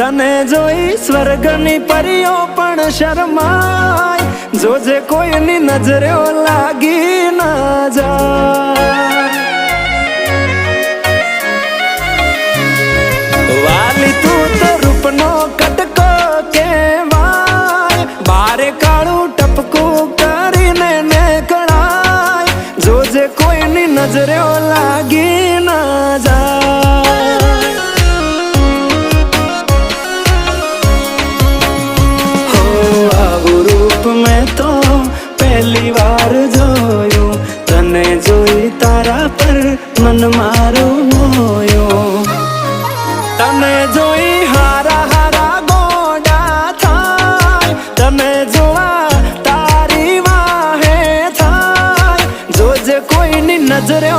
तने जोई स्वर्गनी परियो पण शर्माय जोजे कोईनी नजरे लागी ना जाय वाली तू तो रूपनो कटको केवाय बारे काळू टपकू करीने निकळाय जोजे कोईनी नजरे लागी ना जाय हो आवू रूप में तो पहली बार जोयो तने जोई तारा पर मन मारो मोयो तने जोई हारा हारा गोडा थाय तने जोआ तारी वाहे थाय जोजे कोईनी नजरे